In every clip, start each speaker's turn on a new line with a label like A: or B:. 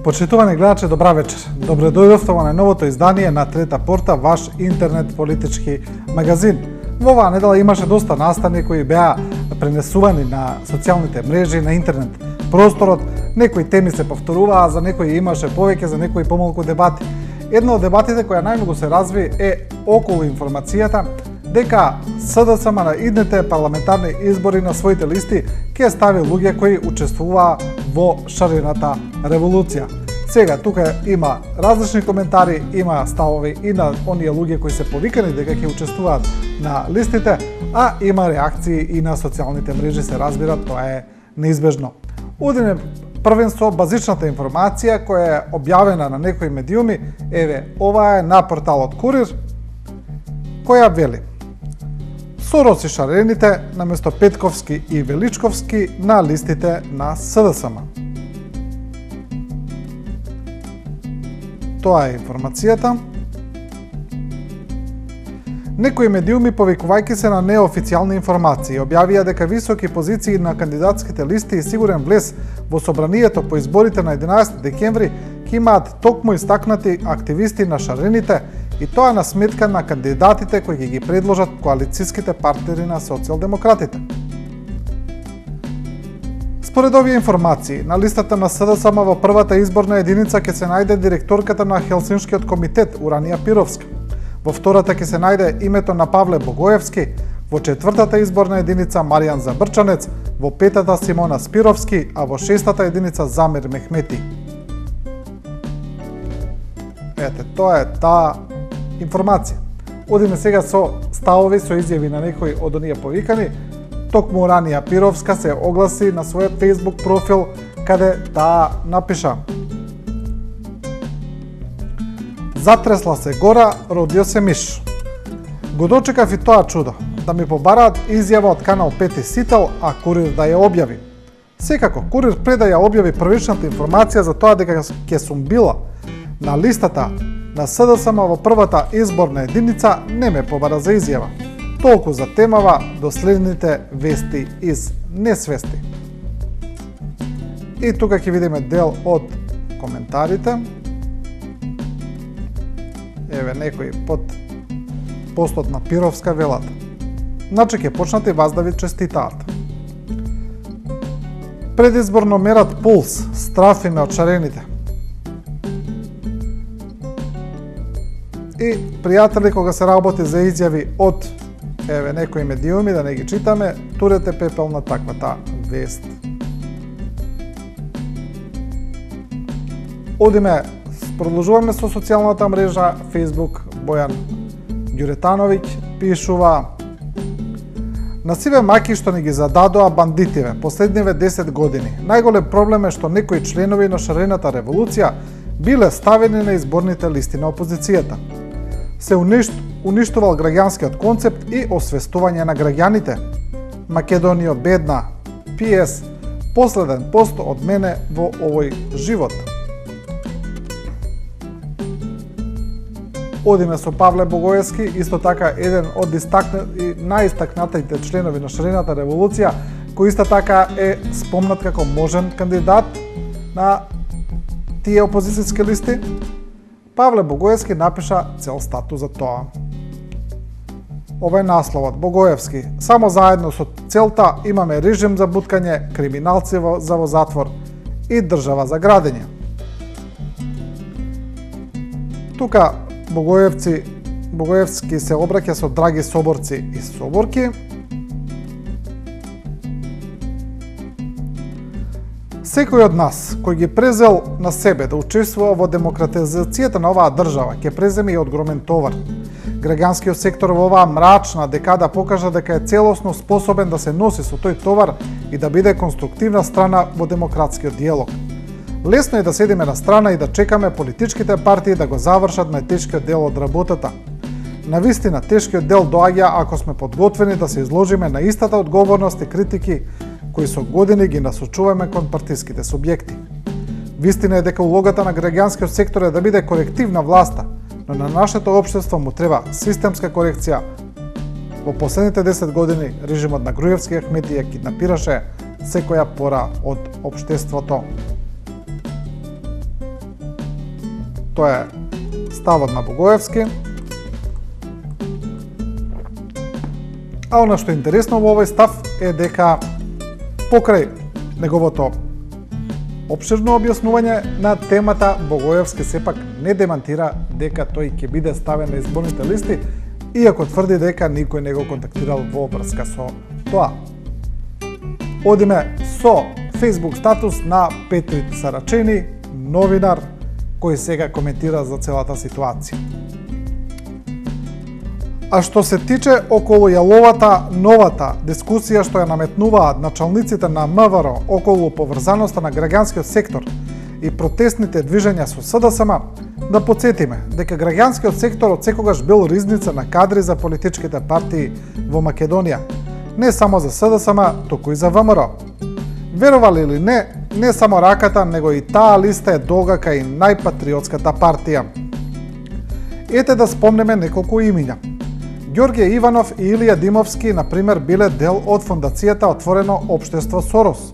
A: Почитувани гледачи, добра вечер. Добре дојдовте во најновото издание на Трета порта, ваш интернет политички магазин. Во оваа недела имаше доста настани кои беа пренесувани на социјалните мрежи, на интернет просторот. Некои теми се повторуваа, за некои имаше повеќе, за некои помалку дебати. Една од дебатите која најмногу се разви е околу информацијата дека СДСМ на идните парламентарни избори на своите листи ќе стави луѓе кои учествуваа во шарената револуција. Сега тука има различни коментари, има ставови и на оние луѓе кои се повикани дека ќе учествуваат на листите, а има реакции и на социјалните мрежи, се разбира, тоа е неизбежно. Одиме првен со базичната информација која е објавена на некои медиуми. Еве, ова е на порталот Курир, која вели: Сорос и шарените наместо Петковски и Величковски на листите на СДСМ. Тоа е информацијата. Некои медиуми, повикувајќи се на неофицијални информации, објавија дека високи позиции на кандидатските листи и сигурен влез во собранието по изборите на 11 декември ќе имаат токму истакнати активисти на шарените, и тоа на сметка на кандидатите кои ги предложат коалицијските партнери на социјалдемократите. Според овие информации, на листата на СДСМ во првата изборна единица ќе се најде директорката на Хелсиншкиот комитет Уранија Пировска. Во втората ќе се најде името на Павле Богоевски, во четвртата изборна единица Маријан Забрчанец, во петата Симона Спировски, а во шестата единица Замир Мехмети. Ете, тоа е таа информација. Одиме сега со ставови, со изјави на некои од оние повикани. Токму Уранија Пировска се огласи на својот Facebook профил, каде таа напиша: Затресла се гора, родио се миш. Го дочекав и тоа чудо, да ми побараат изјава од Канал 5 Сител, а Курир да ја објави. Секако, Курир пред да ја објави првичната информација за тоа дека ќе сум била на листата на СДСМ во првата изборна единица, не ме побара за изјава. Толку за темава, до следните вести из несвести. И тука ќе видиме дел од коментарите. Еве некои под постот на Пировска велат: Значи ќе почнат и вас да ви честитаат. Предизборно мерат пулс, страфиме од шарените. И пријатели, кога се работи за изјави од еве некои медиуми, да не ги читаме, турете пепел на таквата вест. Одиме, продолжуваме со социјалната мрежа Facebook. Бојан Ѓуретановиќ пишува: На сиве маки што ни ги зададоа бандитиве последниве 10 години. Најголем проблем е што некои членови на шарената револуција биле ставени на изборните листи на опозицијата. Се уништувал граѓанскиот концепт и освестување на граѓаните. Македонија бедна. PS. Последен пост од мене во овој живот. Одиме со Павле Богоевски, исто така еден од најистакнатите членови на шарената револуција, кој исто така е спомнат како можен кандидат на тие опозицијски листи. Павле Богоевски напиша цел статус за тоа. Ова е насловот: Богоевски: Само заедно со целта имаме режим за буткање, криминалци за во затвор и држава за градење. Тука Богоевски се обраќа со драги соборци и соборки. Секој од нас кој ги презел на себе да учествува во демократизацијата на оваа држава ќе преземе и огромен товар. Граѓанскиот сектор во оваа мрачна декада покажа дека е целосно способен да се носи со тој товар и да биде конструктивна страна во демократскиот диалог. Лесно е да седиме на страна и да чекаме политичките партии да го завршат најтешкиот дел од работата. Навистина, тешкиот дел доаѓа ако сме подготвени да се изложиме на истата одговорност и критики кои со години ги насочуваме кон партиските субјекти. Вистина е дека улогата на граѓанскиот сектор е да биде коректив на власта, но на нашето општество му треба системска корекција. Во последните 10 години режимот на Груевски и Ахмети ја киднапираше секоја пора од општеството. Тоа е ставот на Богоевски. А она што е интересно во овој став е дека покрај неговото опширно објаснување на темата, Богоевски сепак не демантира дека тој ќе биде ставен на изборните листи, иако тврди дека никој не го контактирал во врска со тоа. Одиме со Facebook статус на Петри Сарачени, новинар, кој сега коментира за целата ситуација. А што се тиче околу јаловата новата дискусија што ја наметнуваат началниците на МВР околу поврзаноста на граѓанскиот сектор и протестните движења со СДСМ, да подсетиме дека граѓанскиот сектор од секогаш бил ризница на кадри за политичките партии во Македонија, не само за СДСМ, туку и за ВМРО. Верували или не само раката, него и таа листа е долга кај најпатриотската партија. Ете да спомнеме неколку имиња. Ѓорѓе Иванов и Илија Димовски, например, биле дел од фондацијата Отворено општество Сорос.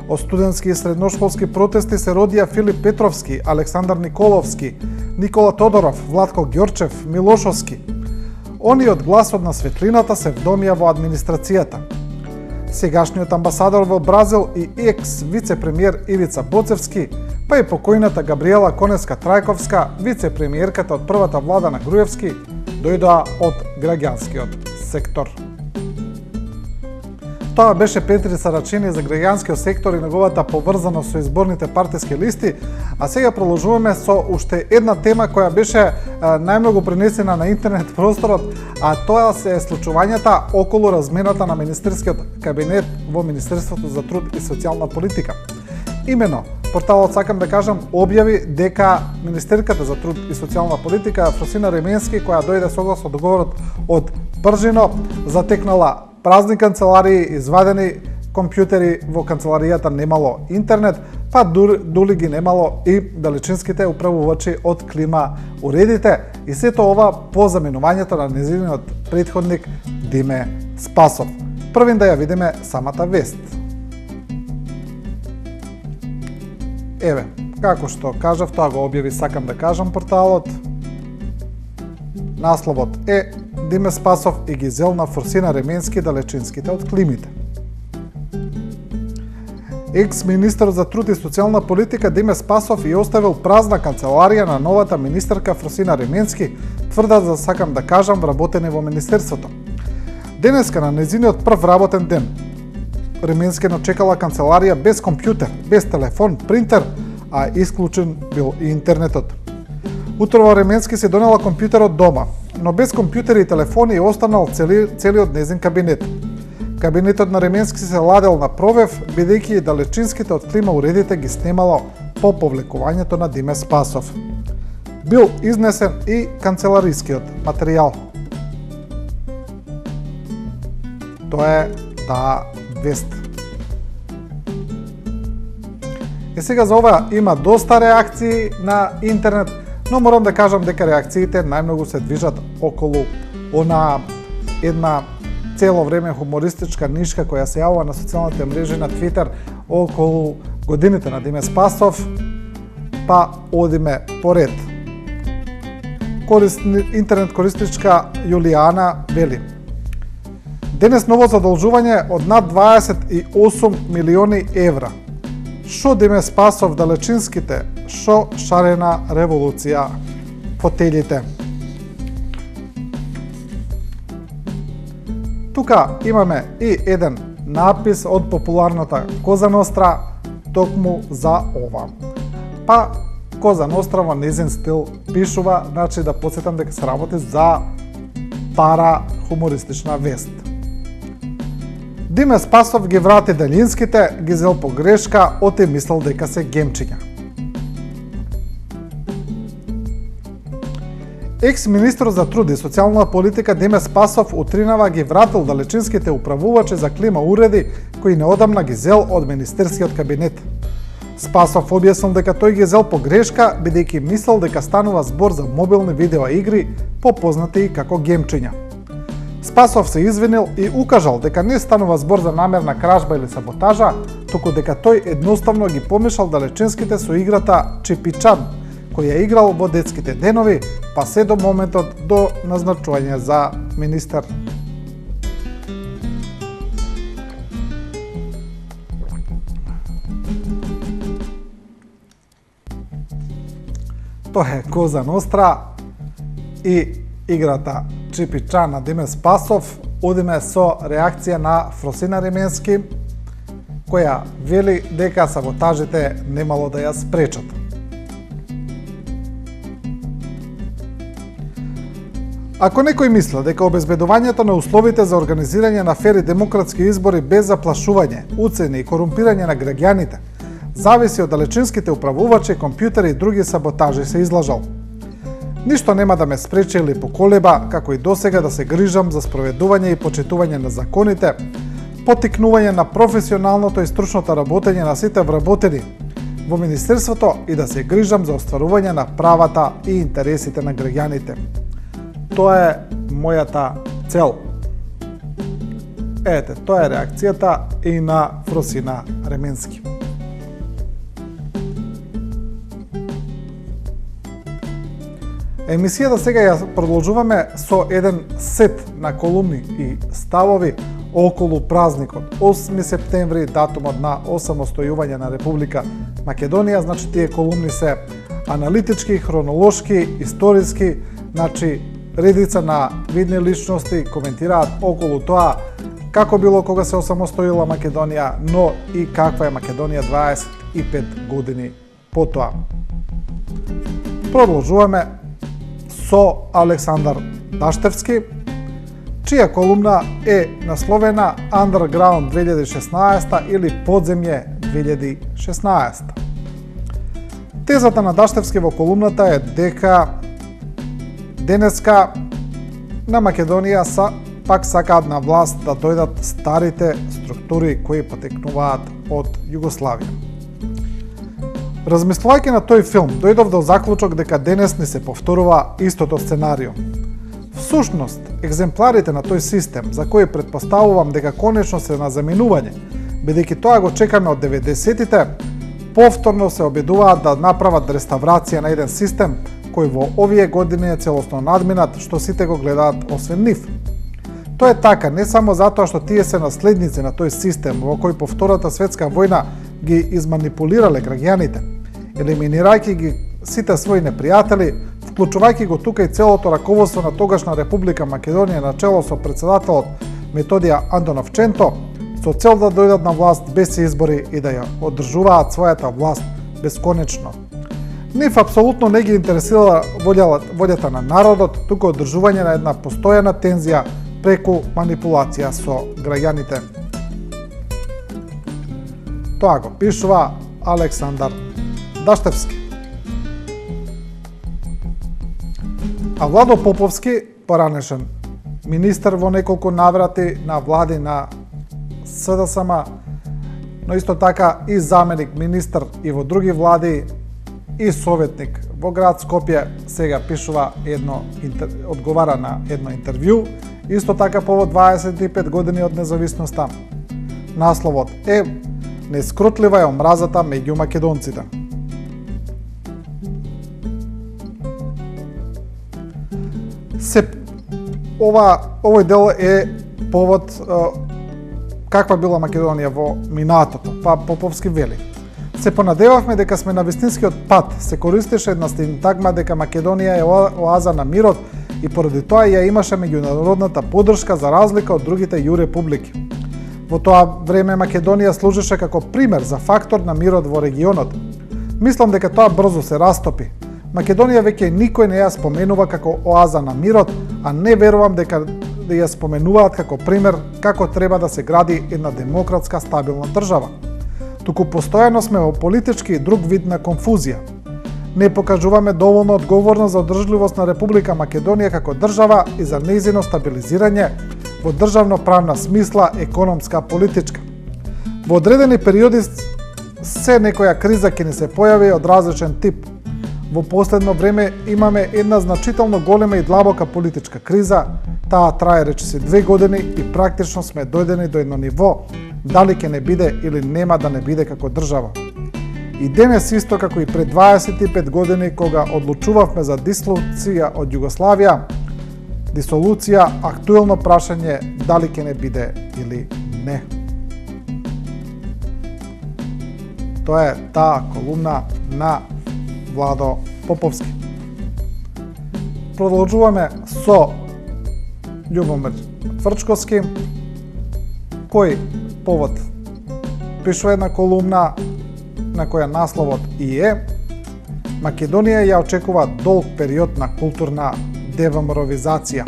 A: Од студентски и средношколски протести се родија Филип Петровски, Александар Николовски, Никола Тодоров, Владко Ѓорчев, Милошовски. Они од гласот на светлината се вдомија во администрацијата. Сегашниот амбасадор во Бразил и екс-вице-премиер Ивица Боцевски, па и покојната Габриела Конеска-Трајковска, вице-премиерката од првата влада на Груевски, дојдоа од граѓанскиот сектор. Тоа беше Петри Сарачени за граѓанскиот сектор и неговата поврзаност со изборните партиски листи, а сега продолжуваме со уште една тема која беше најмногу пренесена на интернет просторот, а тоа се случувањата околу размената на министерскиот кабинет во Министерството за труд и социјална политика. Имено, порталот, сакам да кажам, објави дека Министерката за труд и социјална политика Фросина Ременски, која дојде согласно договорот од Пржино, затекнала празни канцеларии, извадени компјутери, во канцеларијата немало интернет, па дули ги немало и далечинските управувачи од клима уредите, и сето ова по заменувањето на незиниот претходник Диме Спасов. Првин да ја видиме самата вест. Еве, како што кажав, тоа го објави сакам да кажам порталот. Насловот е Диме Спасов и ги зел на Фросина Ременски далечинските од климите. Екс-министр за труд и социјална политика Диме Спасов и оставил празна канцеларија на новата министерка Фросина Ременски, тврдат за сакам да кажам вработени во министерството. Денеска на незиниот прв работен ден, Ременски начекала канцеларија без компјутер, без телефон, принтер, а исклучен бил и интернетот. Утрово Ременски се донела компјутерот дома, но без компјутери и телефони останал целиот незин кабинет. Кабинетот на Ременски се ладел на провев, бидејќи и далечинските од клима уредите ги снемало по повлекувањето на Диме Спасов. Бил изнесен и канцеларискиот материјал. Тоа е таа вест. И сега за ова има доста реакции на интернет, но морам да кажам дека реакциите најмногу се движат околу она една цело време хумористичка нишка која се јавува на социјалните мрежи на Твитер околу годините на Диме Спасов, па одиме поред. Интернет користичка Јулијана вели: денес ново задолжување од над 28 милиони евра. Шо Диме Спасов далечинските, шо шарена револуција фотелите. Тука имаме и еден напис од популарната Коза Ностра токму за ова. Па Коза Ностра во незин стил пишува, значи да подсетам дека се работи за пара хумористична вест. Диме Спасов ги врати далинските, ги зел погрешка, оти мислел дека се гемчиња. Екс-министр за труд и социјална политика Диме Спасов утринава ги вратил далечинските управувачи за клима уреди кои неодамна ги зел од министерскиот кабинет. Спасов објаснил дека тој ги зел погрешка, бидејќи мислел дека станува збор за мобилни видеоигри, попознати и како гемчиња. Спасов се извинил и укажал дека не станува збор за намерна кражба или саботажа, туку дека тој едноставно ги помешал далечинските со играта Чепичан, кој ја играл во детските денови, па се до моментот до назначување за министер. Тоа е Коза Ностра и играта Чипича на Диме Спасов. Одиме со реакција на Фросина Ременски, која вели дека саботажите немало да ја спречат. Ако некој мисли дека обезбедувањето на условите за организирање на фери демократски избори без заплашување, уцени и корумпирање на граѓаните зависи од далечинските управувачи, компјутери и други саботажи, се излажал. Ништо нема да ме спречи или поколеба, како и досега, да се грижам за спроведување и почитување на законите, потикнување на професионалното и стручното работење на сите вработени во Министерството и да се грижам за остварување на правата и интересите на граѓаните. Тоа е мојата цел. Ете, тоа е реакцијата и на Фросина Ременски. Емисијата сега ја продолжуваме со еден сет на колумни и ставови околу празникот 8 септември, датумот на осамостојување на Република Македонија. Значи, тие колумни се аналитички, хронолошки, историски, значи редица на видни личности коментираат околу тоа како било кога се осамостоила Македонија, но и каква е Македонија 25 години потоа. Продолжуваме со Александар Даштевски, чија колумна е насловена Underground 2016 или Подземје 2016. Тезата на Даштевски во колумната е дека денеска на Македонија пак сакаат на власт да дојдат старите структури кои потекнуваат од Југославија. Размислувајќи на тој филм, дојдов до заклучок дека денес ни се повторува истото сценарио. Всушност, екземпларите на тој систем, за кој претпоставувам дека конечно се на заменување, бидејќи тоа го чекаме од 90-тите, повторно се обидуваат да направат реставрација на еден систем кој во овие години е целосно надминат, што сите го гледаат освен нив. Тоа е така не само затоа што тие се наследници на тој систем во кој по Втората светска војна ги изманипулирале граѓаните, елиминирајќи ги сите своји непријатели, вклучувајќи го тука и целото раководство на тогашна Република Македонија на чело со председателот Методија Антоновченто, со цел да дојдат на власт без избори и да ја одржуваат својата власт бесконечно. Нив апсолутно не ги интересира волјата на народот, туку одржување на една постојана тензија преку манипулација со граѓаните. Тоа го пишува Александар Даштевски. А Владо Поповски, поранешен министер во неколку наврати на влади на СДСМ, но исто така и заменик министер и во други влади и советник во град Скопје, сега пишува одговара на едно интервју, исто така повод 25 години од независноста. Насловот е "Нескрутлива е омразата меѓу македонците". Овој дел е повод каква била Македонија во минатото, па Поповски вели: "Се понадевавме дека сме на вистинскиот пат, се користеше една синтагма дека Македонија е оаза на мирот и поради тоа ја имаше меѓународната поддршка за разлика од другите ју републики. Во тоа време Македонија служеше како пример за фактор на мирот во регионот. Мислам дека тоа брзо се растопи. Македонија веќе никој не ја споменува како оаза на мирот, а не верувам дека да ја споменуваат како пример како треба да се гради една демократска стабилна држава. Туку постојано сме во политички и друг вид на конфузија. Не покажуваме доволно одговорно за одржливост на Република Македонија како држава и за нејзино стабилизирање во државно-правна смисла, економска, политичка. Во одредени периоди се некоја криза ќе ни се појави од различен тип. Во последно време имаме една значително голема и длабока политичка криза, таа трае речиси 2 години и практично сме дојдени до едно ниво, дали ќе не биде или нема да не биде како држава. И денес исто како и пред 25 години кога одлучувавме за дисолуција од Југославија, актуелно прашање дали ќе не биде или не. Тоа е таа колумна на Владо Поповски. Продолжуваме со Љубомир Цврчковски, кој повод пишува една колумна на која насловот и е Македонија ја очекува долг период на културна деваморовизација.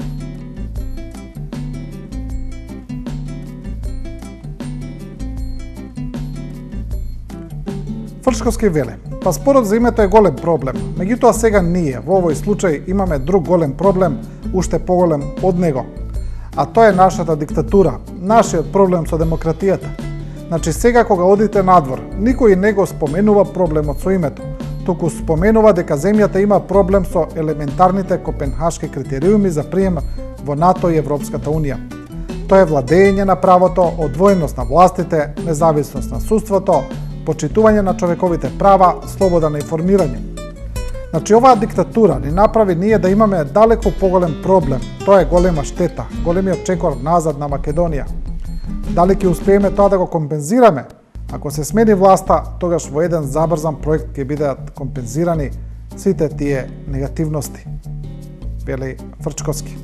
A: Цврчковски вели: па спорот за името е голем проблем, меѓутоа сега ние во овој случај имаме друг голем проблем, уште поголем од него. А тоа е нашата диктатура, нашиот проблем со демократијата. Значи сега кога одите надвор, никој не го споменува проблемот со името, туку споменува дека земјата има проблем со елементарните копенхашки критериуми за прием во НАТО и Европската Унија. Тоа е владење на правото, одвоеност на властите, независност на судството, почитување на човековите права, слобода на информирање. Значи оваа диктатура ни направи ние да имаме далеку поголем проблем. Тоа е голема штета, големиот чекор назад на Македонија. Дали ќе успееме тоа да го компензираме? Ако се смени власта, тогаш во еден забрзан проект ќе бидат компензирани сите тие негативности, вели Цврчковски.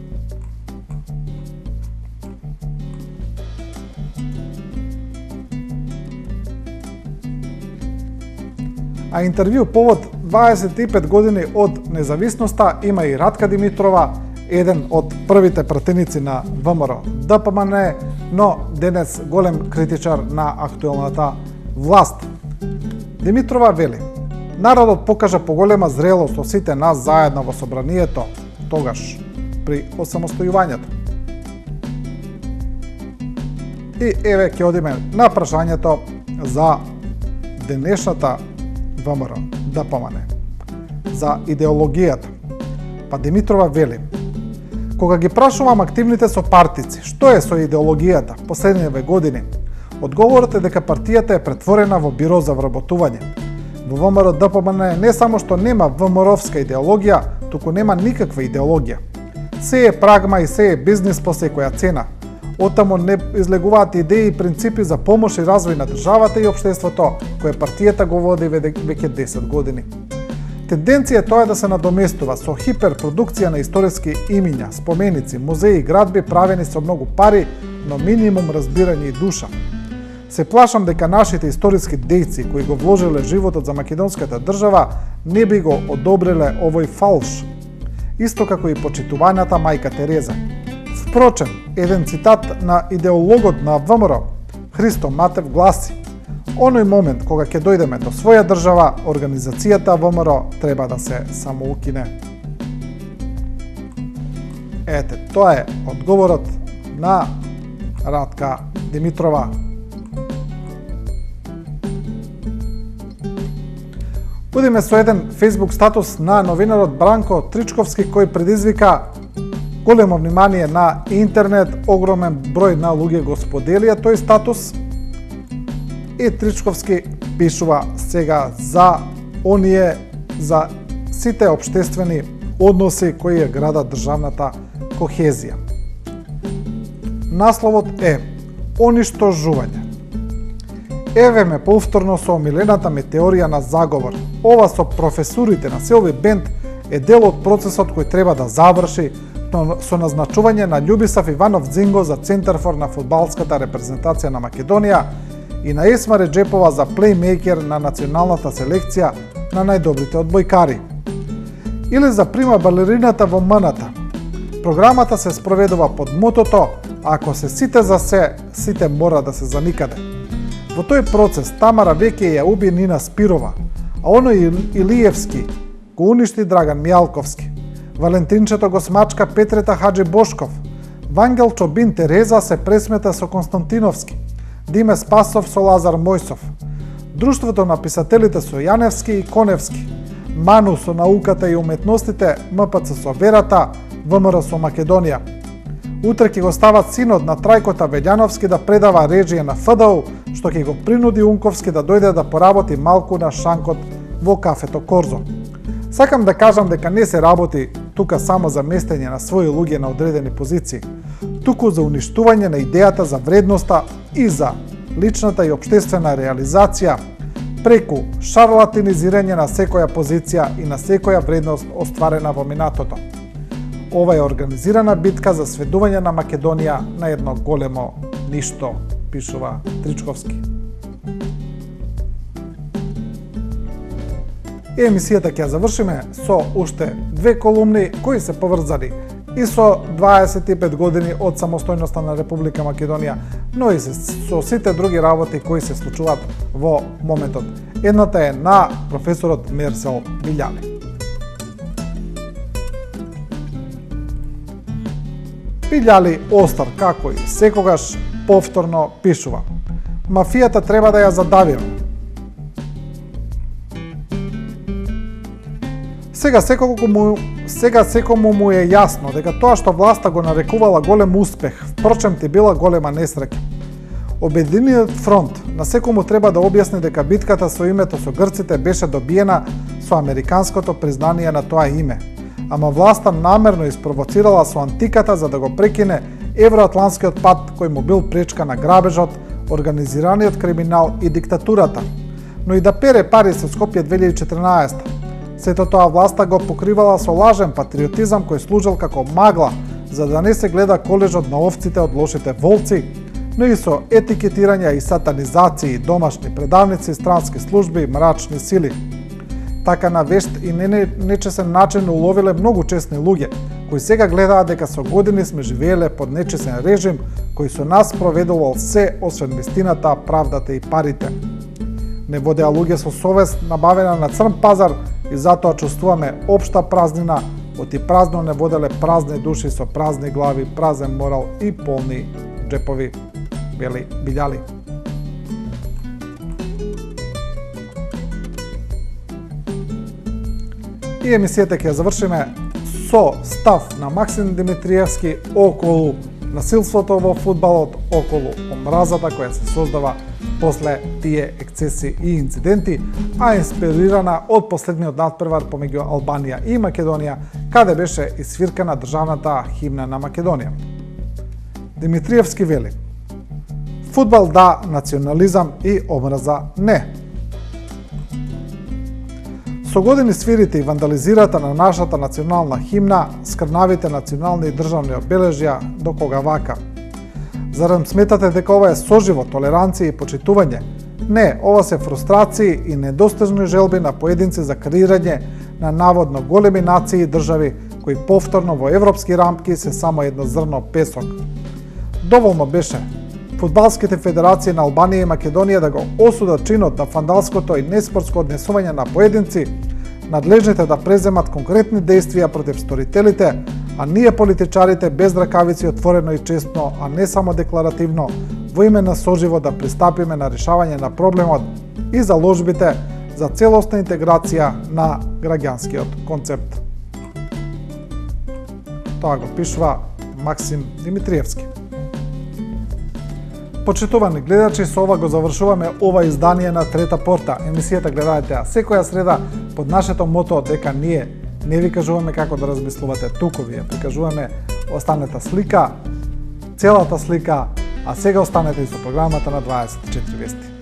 A: А интервју повод 25 години од независноста има и Ратка Димитрова, еден од првите пратеници на ВМРО ДПМН, но денес голем критичар на актуелната власт. Димитрова вели: народот покажа поголема зрелост со сите нас заедно во собранието, тогаш при осамостојувањето. И еве ќе одиме на прашањето за денешната ВМРО ДПМН, за идеологијата. Па Димитрова вели: кога ги прашувам активните сопартици што е со идеологијата последниве години, одговорот е дека партијата е претворена во биро за вработување. Во ВМРО ДПМН не само што нема ВМРО-вска идеологија, туку нема никаква идеологија. Се е прагма и се е бизнис по секоја цена. Оттаму не излегуваат идеи и принципи за помош и развој на државата и општеството, кое партијата го води веќе 10 години. Тенденција е тоа да се надоместува со хиперпродукција на историски имиња, споменици, музеи и градби правени со многу пари, но минимум разбирање и душа. Се плашам дека нашите историски дејци кои го вложиле животот за македонската држава не би го одобриле овој фалш. Исто како и почитуваната мајка Тереза. Впрочем, еден цитат на идеологот на ВМРО, Христо Матев, гласи: оној момент кога ќе дојдеме до своја држава, организацијата ВМРО треба да се самоукине. Ете, тоа е одговорот на Ратка Димитрова. Будеме со еден Facebook статус на новинарот Бранко Тричковски, кој предизвика големо внимание на интернет, огромен број на луѓе го споделија тој статус. И Тричковски пишува сега за сите општествени односи кои ја градат државната кохезија. Насловот е Оништожување. Еве ме повторно со омилената ми теорија на заговор. Ова со професорите на Силви Бенд е дел од процесот кој треба да заврши со назначување на Љубисав Иванов Дзинго за центарфор на фудбалската репрезентација на Македонија и на Есма Реджепова за плеймейкер на националната селекција на најдобрите одбојкари. Или за прима балерината во МНТ. Програмата се спроведува под мотото: ако се сите за се, сите мора да се за никаде. Во тој процес Тамара веќе ја уби Нина Спирова, а оној Илиевски го уништи Драган Мијалковски. Валентинчето го смачка Петрета Хаджи Бошков. Вангел Чобин Тереза се пресмета со Константиновски. Диме Спасов со Лазар Мојсов. Друштвото на писателите со Јаневски и Коневски. Ману со науката и уметностите, МПЦ со верата, ВМРО со Македонија. Утре ќе го стават синот на Трајкота Велјановски да предава режија на ФДУ, што ќе го принуди Унковски да дојде да поработи малку на шанкот во кафето Корзо. Сакам да кажам дека не се работи тука само за местење на своји луѓе на одредени позиции, туку за уништување на идејата за вредноста и за личната и општествена реализација преку шарлатинизирање на секоја позиција и на секоја вредност остварена во минатото. Ова е организирана битка за сведување на Македонија на едно големо ништо, пишува Тричковски. Емисијата ќе ја завршиме со уште две колумни кои се поврзани и со 25 години од самостојноста на Република Македонија, но и со сите други работи кои се случуваат во моментот. Едната е на професорот Мерсел Билјани. Билјали остар, како и секогаш, повторно пишува: мафијата треба да ја задавиме. Сега секому му е јасно дека тоа што власта го нарекувала голем успех, впрочем ти била голема несреќа. Обединениот фронт на секому треба да објасни дека битката со името со грците беше добиена со американското признание на тоа име, ама власта намерно испровоцирала со антиката за да го прекине евроатланскиот пат кој му бил пречка на грабежот, организираниот криминал и диктатурата, но и да пере пари со Скопје 2014. Сето тоа власта го покривала со лажен патриотизам кој служил како магла за да не се гледа колежот на овците од лошите волци, но и со етикетирање и сатанизации, домашни предавници, странски служби и мрачни сили. Така на вешт и нечесен начин уловиле многу честни луѓе, кои сега гледаат дека со години сме живееле под нечесен режим кој со нас проведувал се освен вистината, правдата и парите. Не водеа луѓе со совест набавена на црн пазар и затоа чувствуваме општа празнина, оти празно не воделе празни души со празни глави, празен морал и полни джепови, вели Билјали. И емисијата ќе ја завршиме со став на Максим Димитриевски околу насилството во фудбалот, околу омразата која се создава после тие ексцеси и инциденти, а инспирирана од последниот надпревар помеѓу Албанија и Македонија, каде беше исвиркана државната химна на Македонија. Димитриевски вели: фудбал да, национализам и омраза не. Со години свирите и вандализирата на нашата национална химна, скрнавите национални и државни обележја, до кога вака? Зарем сметате дека ова е соживот, толеранција и почитување? Не, ова се фрустрации и недостижни желби на поединци за креирање на наводно големи нации и држави кои повторно во европски рамки се само едно зрно песок. Доволно беше фудбалските федерации на Албанија и Македонија да го осудат чинот на фандалското и неспортско однесување на поединци, надлежните да преземат конкретни действија против сторителите, а ние политичарите без ракавици отворено и честно, а не само декларативно, во име на соживо да пристапиме на решавање на проблемот и заложбите за целосна интеграција на граѓанскиот концепт. Тоа го пишува Максим Димитриевски. Почитувани гледачи, со ова го завршуваме ова издание на Трета порта. Емисијата гледајте ја секоја среда под нашето мото дека ние не ви кажуваме како да размислувате, туку ви ја прикажуваме останата слика, целата слика, а сега останете и со програмата на 24 вести.